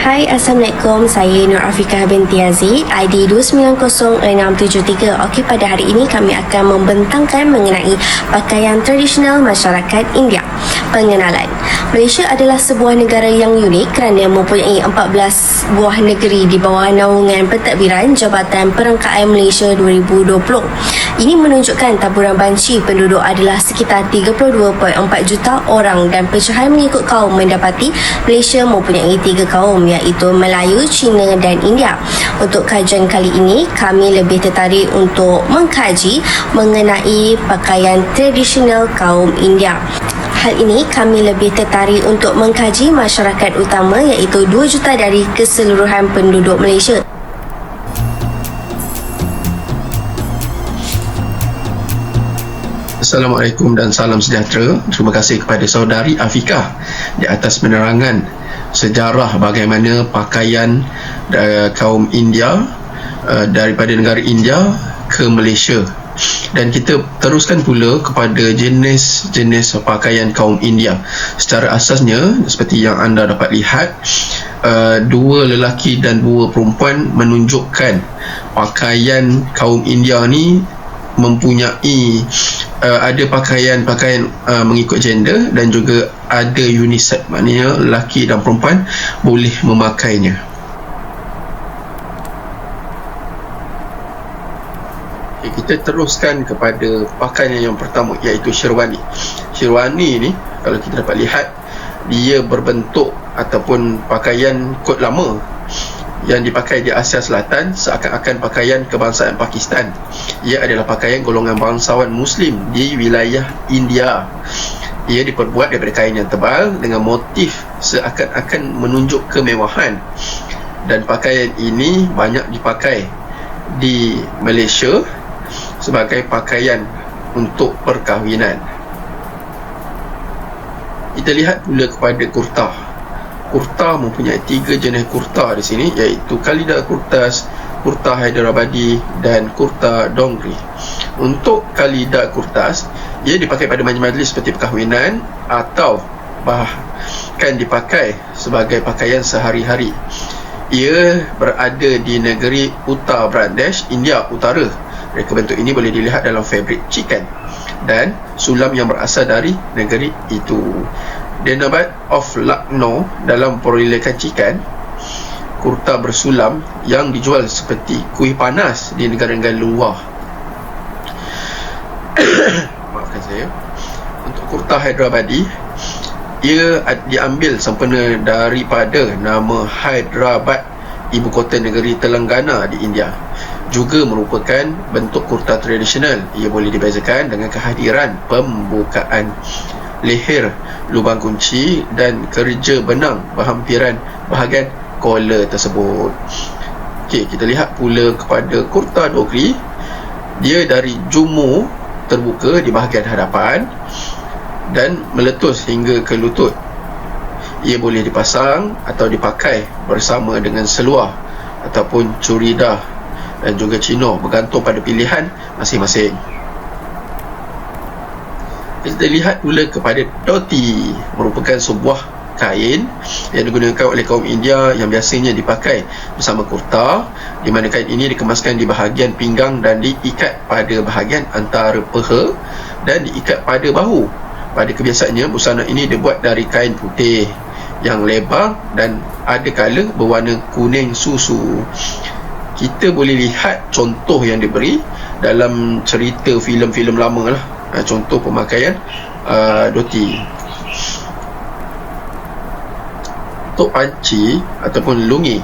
Hai, Assalamualaikum. Saya Nur Afiqah binti Aziz, ID 290673. Okey, pada hari ini kami akan membentangkan mengenai pakaian tradisional masyarakat India. Pengenalan. Malaysia adalah sebuah negara yang unik kerana mempunyai 14 buah negeri di bawah naungan pentadbiran Jabatan Perangkaan Malaysia 2020. Ini menunjukkan taburan banci penduduk adalah sekitar 32.4 juta orang dan pecahan mengikut kaum mendapati Malaysia mempunyai 3 kaum iaitu Melayu, Cina dan India. Untuk kajian kali ini, kami lebih tertarik untuk mengkaji mengenai pakaian tradisional kaum India. Hal ini kami lebih tertarik untuk mengkaji masyarakat utama iaitu 2 juta dari keseluruhan penduduk Malaysia. Assalamualaikum dan salam sejahtera. Terima kasih kepada saudari Afiqah di atas penerangan sejarah bagaimana pakaian kaum India daripada negara India ke Malaysia. Dan kita teruskan pula kepada jenis-jenis pakaian kaum India. Secara asasnya, seperti yang anda dapat lihat, 2 lelaki dan 2 perempuan menunjukkan pakaian kaum India ni mempunyai ada pakaian-pakaian mengikut gender dan juga ada unisex, maknanya lelaki dan perempuan boleh memakainya. Kita teruskan kepada pakaian yang pertama iaitu Sherwani. Sherwani ni kalau kita dapat lihat, dia berbentuk ataupun pakaian kod lama yang dipakai di Asia Selatan seakan-akan pakaian kebangsaan Pakistan. Ia adalah pakaian golongan bangsawan Muslim di wilayah India. Ia diperbuat daripada kain yang tebal dengan motif seakan-akan menunjuk kemewahan. Dan pakaian ini banyak dipakai di Malaysia sebagai pakaian untuk perkahwinan. Kita lihat pula kepada kurta. Kurta mempunyai 3 jenis kurta di sini iaitu Kalida Kurtas, Kurta Hyderabadi dan Kurta Dongri. Untuk Kalida Kurtas, ia dipakai pada majlis seperti perkahwinan atau bahkan dipakai sebagai pakaian sehari-hari. Ia berada di negeri Uttar Pradesh, India Utara. Reka bentuk ini boleh dilihat dalam fabrik chikan dan sulam yang berasal dari negeri itu. Denabat of Lucknow dalam perolehan chikan, kurta bersulam yang dijual seperti kuih panas di negara-negara luar. Maafkan saya. Untuk kurta Hyderabadi, ia diambil sempena daripada nama Hyderabad, ibu kota negeri Telangana di India. Juga merupakan bentuk kurta tradisional. Ia boleh dibezakan dengan kehadiran pembukaan leher, lubang kunci dan kerja benang berhampiran bahagian collar tersebut. Okey, kita lihat pula kepada kurta Dogri. Dia dari jumur terbuka di bahagian hadapan dan meletus hingga ke lutut. Ia boleh dipasang atau dipakai bersama dengan seluar ataupun curidah dan juga chino, bergantung pada pilihan masing-masing. Kita lihat pula kepada dhoti, merupakan sebuah kain yang digunakan oleh kaum India yang biasanya dipakai bersama kurta, di mana kain ini dikemaskan di bahagian pinggang dan diikat pada bahagian antara peha dan diikat pada bahu. Pada kebiasaannya, busana ini dibuat dari kain putih yang lebar dan ada kala berwarna kuning susu. Kita boleh lihat contoh yang diberi dalam cerita filem-filem lama lah. Contoh pemakaian dhoti. Untuk panci ataupun lungi,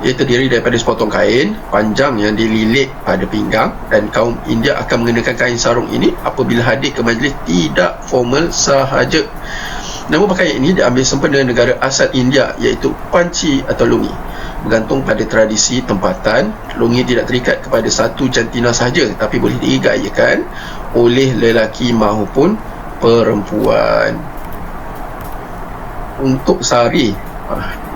ia terdiri daripada sepotong kain panjang yang dililit pada pinggang, dan kaum India akan mengenakan kain sarung ini apabila hadir ke majlis tidak formal sahaja. Nama pakaian ini diambil sempena negara asal India iaitu panci atau lungi. Bergantung pada tradisi tempatan, lungi tidak terikat kepada satu jantina sahaja, tapi boleh digayakan oleh lelaki maupun perempuan. Untuk sari,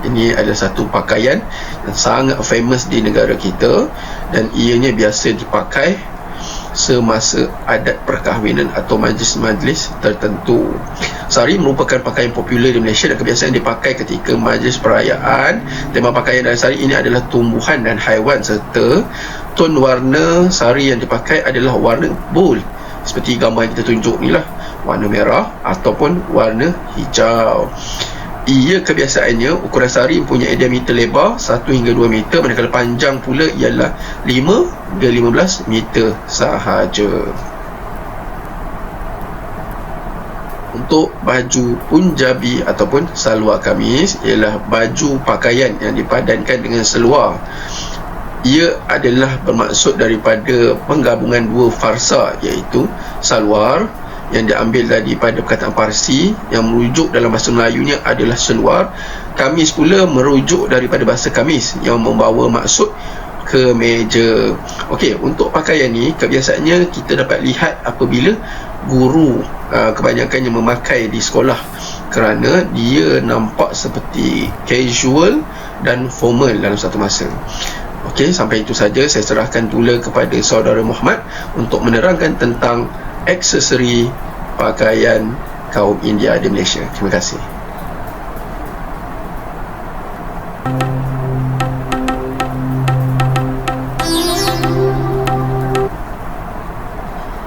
ini adalah satu pakaian yang sangat famous di negara kita dan ianya biasa dipakai semasa adat perkahwinan atau majlis-majlis tertentu. Sari merupakan pakaian popular di Malaysia dan kebiasaan dipakai ketika majlis perayaan. Tema pakaian dalam sari ini adalah tumbuhan dan haiwan serta ton warna sari yang dipakai adalah warna bold seperti gambar yang kita tunjuk ni lah, warna merah ataupun warna hijau. Ia kebiasaannya ukuran sari mempunyai diameter lebar 1 hingga 2 meter, manakala panjang pula ialah 5 hingga 15 meter sahaja. Untuk baju Punjabi ataupun salwar kamis ialah baju pakaian yang dipadankan dengan seluar. Ia adalah bermaksud daripada penggabungan dua farsa, iaitu salwar yang diambil daripada perkataan Parsi yang merujuk dalam bahasa Melayunya adalah seluar. Kamis pula merujuk daripada bahasa kamis yang membawa maksud kemeja. Okey, untuk pakaian ni kebiasaannya kita dapat lihat apabila guru kebanyakannya memakai di sekolah, kerana dia nampak seperti casual dan formal dalam satu masa. Okey, sampai itu saja. Saya serahkan pula kepada saudara Muhammad untuk menerangkan tentang aksesori pakaian kaum India di Malaysia. Terima kasih.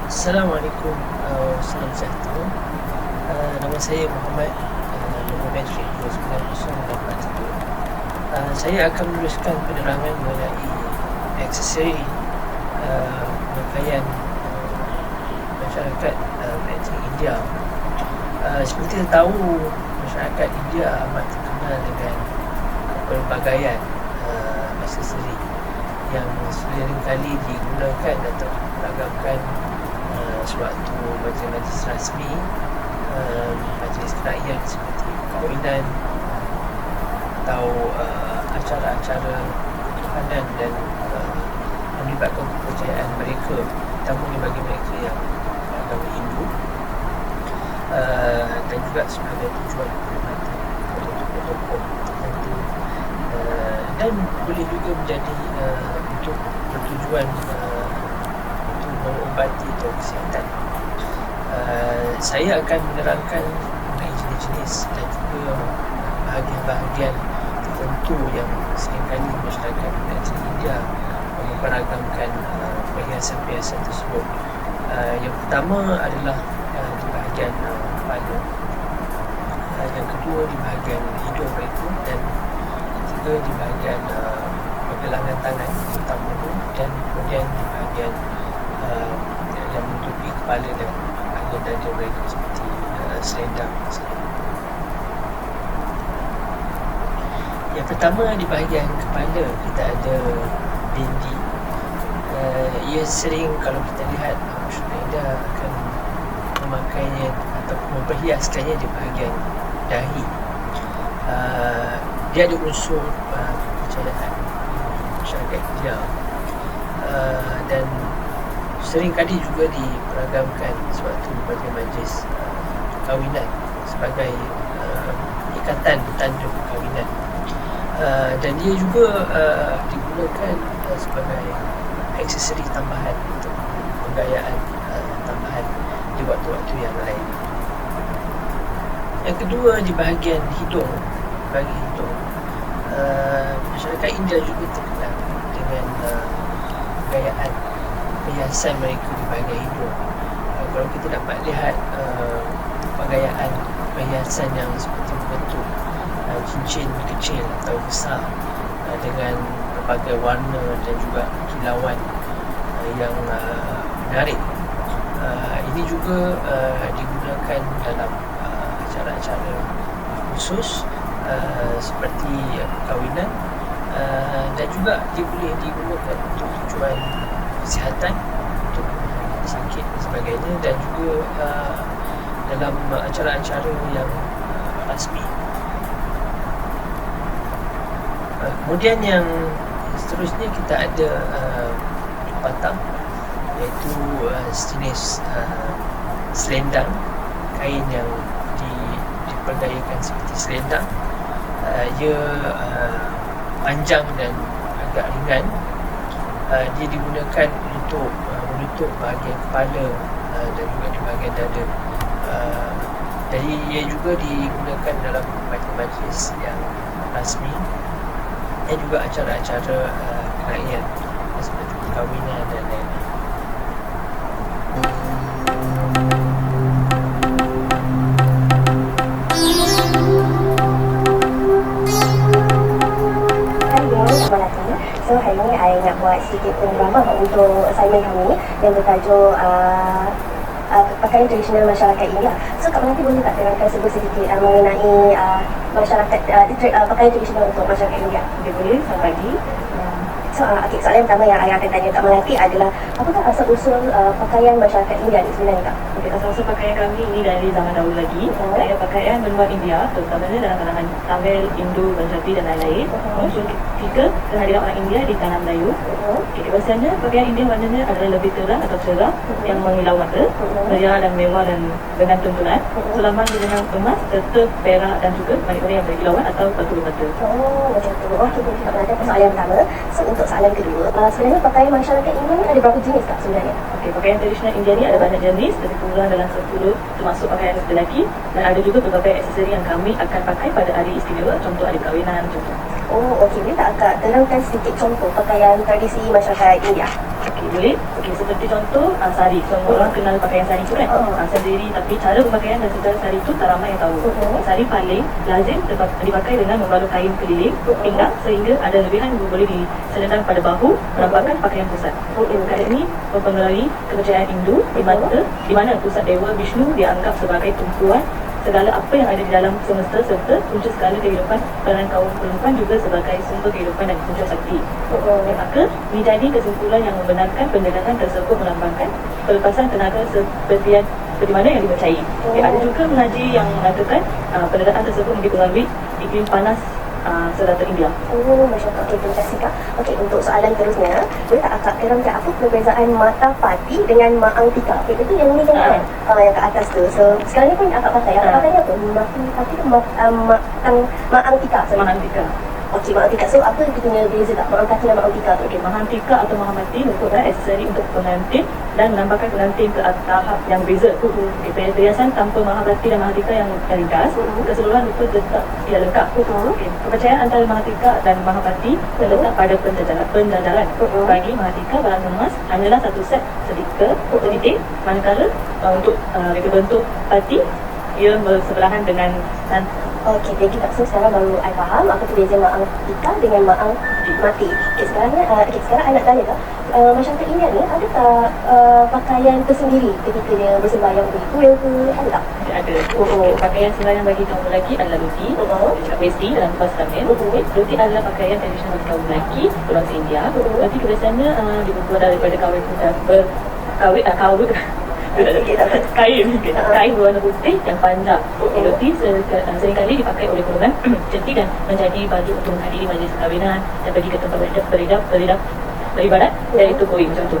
Assalamualaikum, salam sejahtera. Nama saya Muhammad nombor bateri 29083. Saya akan meneruskan penerangan mengenai aksesori pakaian masyarakat etnik India. Seperti kita tahu, masyarakat India amat terkenal dengan pelbagaian aksesori yang sering kali digunakan atau diperagamkan sewaktu majlis-majlis rasmi, majlis kerajaan seperti perkahwinan atau acara-acara ketuhanan dan melibatkan kepercayaan mereka, terutamanya bagi mereka yang agama Hindu, dan juga sebagai tujuan perkhidmatan tokoh-tokoh tertentu, dan boleh juga menjadi untuk bertujuan untuk mengubati atau kesihatan. Saya akan menerangkan mengenai jenis-jenis dan juga bahagian-bahagian tertentu yang seringkali masyarakat etnik India memperagamkan perhiasan-perhiasan tersebut. Yang pertama adalah di bahagian kepala, yang kedua di bahagian hidung mereka, dan ketiga di bahagian pergelangan tangan utamanya, dan kemudian di bahagian yang menutupi kepala dan bahagian dada mereka seperti selendang. Yang pertama di bahagian kepala kita ada bindi. Ia sering, kalau kita lihat, masyarakat India akan memakainya atau memperhiaskannya di bahagian dahi. Dia ada unsur kepercayaan masyarakat India, dan seringkali juga diperagamkan sewaktu majlis perkahwinan sebagai ikatan tanda perkahwinan. Dan dia juga digunakan sebagai aksesori tambahan untuk penggayaan tambahan di waktu-waktu yang lain. Yang kedua di bahagian hidung. Masyarakat India juga terkenal dengan penggayaan perhiasan mereka di bahagian hidung. Kalau kita dapat lihat penggayaan perhiasan yang seperti bentuk cincin kecil atau besar dengan berbagai warna dan juga kilauan yang menarik. Ini juga digunakan dalam acara-acara khusus seperti perkahwinan, dan juga dia boleh digunakan untuk tujuan kesihatan, untuk sakit dan sebagainya, dan juga dalam acara-acara yang rasmi. Kemudian yang seterusnya kita ada patang, iaitu sejenis selendang, kain yang dipergayakan seperti selendang. Ia panjang dan agak ringan. Dia digunakan untuk menutup bahagian kepala dan juga di bahagian dada. Jadi ia juga digunakan dalam majlis yang rasmi dan juga acara-acara kerajaan seperti perkahwinan dan lain-lain. So hari ni I nak buat sedikit penggambar untuk assignment kami yang bertajuk pakaian tradisional masyarakat India. So Kak Melati boleh tak terangkan sedikit mengenai masyarakat pakaian tradisional untuk masyarakat India? Okay, boleh. Selamat pagi. So soalan yang pertama yang I akan tanya Kak Melati adalah apakah asal-usul pakaian masyarakat India ni sebenarnya Kak? Okay, asal-usul pakaian kami ini dari zaman dahulu lagi. Pakaian benua India, terutamanya dalam kalangan Tamil, Hindu, Punjabi dan lain-lain, muncul ketika kehadiran orang India di tanah Melayu. Okay, biasanya pakaian India warnanya adalah lebih terang atau cerah yang mengilau mata, meriah dan mewah dan dengan tuntunan, selamat dengan emas serta perak dan juga manik-manik yang berkilauan atau batu bata. Oh, macam tu. Okey, boleh Kak Melati soalan yang pertama. So untuk soalan kedua, sebenarnya pakaian masyarakat India ni ada berapa jenis Kak sebenarnya? Okay, pakaian tradisional India ni ada banyak jenis, lebih kurang dalam 10 termasuk pakaian lelaki, dan ada juga berbagai aksesori yang kami akan pakai pada hari istimewa, contoh hari kahwinan contoh. Oh, okey. Boleh tak Kak terangkan sedikit contoh pakaian tradisi masyarakat India? Okey, boleh. Okey, seperti contoh sari. Semua orang kenal pakaian sari tu kan? Sendiri, tapi cara pemakaian dan sejarah sari tu tak ramai yang tahu. Sari paling lazim dipakai dengan membalut kain keliling pinggang sehingga ada lebihan yang boleh diselendang pada bahu, menampakkan pakaian pusat. Pakaian ini mempengaruhi kepercayaan Hindu di mana pusat Dewa Vishnu dianggap sebagai tumpuan segala apa yang ada di dalam semesta serta punca segala kehidupan peranan kaum perempuan juga sebagai sumber kehidupan dan punca sakti. Maka ini jadi kesimpulan yang membenarkan penjelasan tersebut melambangkan pelepasan tenaga seperti mana yang dipercayai. Ada juga mengaji yang mengatakan pendataan tersebut dipengaruhi iklim panas serata India. Oh, Masya Allah. Okey, terima kasih Kak. Okey, untuk soalan terusnya, boleh tak Kak terangkan apa perbezaan mata pati dengan maang tika? Okey, itu yang ni kan? Yang kat atas tu. So, sekarang ni pun Akak pakai. Akak pakai ni apa? Mata pati ke maang tika? Maang tika. Okey, maang tika. So, apa kita punya beza tak? Maang pati dan maang tika tu? Okey, maang tika atau mahamati merupakan aksesori untuk pengantin dan menampakkan pengantin ke tahap yang berbeza. Okay, perhiasan tanpa mahamati dan mahatika yang ringkas, keseluruhan rupa tetap tidak lengkap. Okay, kepercayaan antara mahatika dan mahamati terletak pada penjajaran. Bagi mahatika, barang emas hanyalah satu set setitik, manakala untuk bentuk pati ia bersebelahan dengan Okey, thank you Kak. So, sekarang baru I faham apa tu beza maang tika dengan maang mati. Okey, sekarang I nak tanya Kak, masyarakat India ni ada tak pakaian tersendiri ketika dia bersembahyang ke kuil ke? Ada tak? Ada. Pakaian sembahyang bagi kaum lelaki adalah luti, cakap vesti dalam bahasa Tamil. Luti adalah pakaian tradisional bagi kaum lelaki berbangsa India. Luti biasanya dibuat daripada kain berwarna putih yang panjang. Luti seringkali dipakai oleh golongan cantik dan menjadi baju untuk menghadiri majlis perkahwinan dan pergi ke tempat beribadat, iaitu koi macam tu.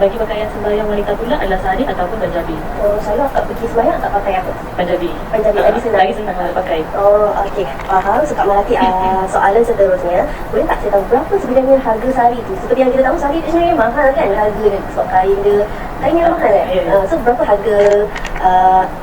Bagi pakaian sembahyang wanita pula adalah sari ataupun Punjabi. Selalu Akak pergi sembahyang tak pakai apa? Punjabi lagi senang pakai. Okey, faham. So, Kak Melati, soalan seterusnya, boleh tak saya tahu berapa sebenarnya harga sari tu? Seperti yang kita tahu, sari tu sebenarnya mahal kan harga dia, sebab kain yang mahal kan? So, berapa harga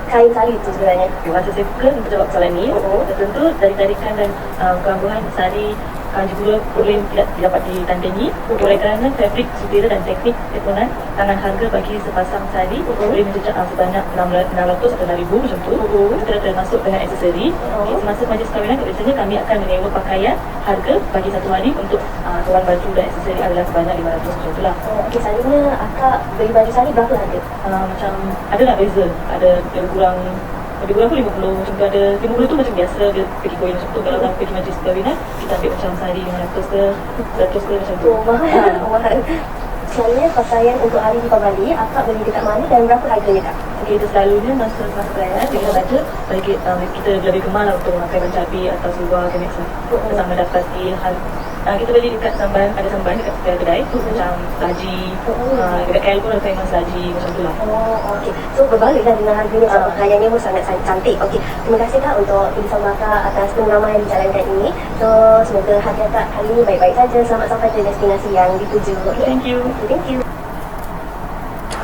kain sari tu sebenarnya? Masa saya buka untuk jawab soalan ni, tentu dari tarikan dan keampuhan sari Kanji pula boleh tidak dapat ditandingi oleh kerana fabrik sutera dan teknik tepunan tangan harga bagi sepasang sari boleh menjejak sebanyak 600 atau 6,000 macam tu. Itu tidak termasuk dengan aksesori. Semasa majlis kahwinan biasanya kami akan menyewa pakaian harga bagi satu hari untuk tuan baju dan aksesori adalah sebanyak 500 macam tu lah. Okey, selalunya Akak beli baju sari berapa harga? Macam ada lah beza, ada lebih kurang pun 50 macam tu, ada 50 tu macam biasa dia pergi koin macam tu. Kalau orang pergi majlis kahwinan kita ambil macam sari 500 ke 100 ke macam tu. Mahal. Selalunya pakaian untuk hari Deepavali Akak beli dekat mana dan berapa harganya Kak? Okay, itu selalunya masa perayaan kita baca bagi kita lebih gemar lah untuk memakai Punjabi atau seluar kemek sama dapati kita beli dekat Samban, ada Samban dekat kedai macam laji, dekat KL pun ada famous laji macam tu lah. Okey. So berbaliklah dengan harganya sebab pakaiannya pun sangat cantik. Okey, terima kasih Kak untuk tulisan Akak atas pengalaman yang dijalankan ini. So semoga hati Akak hari ini baik-baik saja. Selamat sampai ke destinasi yang dituju. Thank you. Thank you.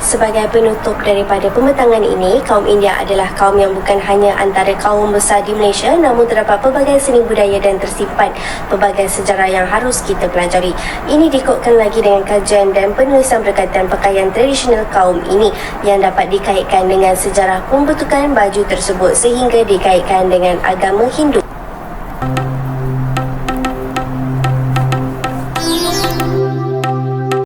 Sebagai penutup daripada pembentangan ini, kaum India adalah kaum yang bukan hanya antara kaum besar di Malaysia, namun terdapat pelbagai seni budaya dan tersimpan pelbagai sejarah yang harus kita pelajari. Ini dikuatkan lagi dengan kajian dan penulisan berkaitan pakaian tradisional kaum ini yang dapat dikaitkan dengan sejarah pembentukan baju tersebut sehingga dikaitkan dengan agama Hindu.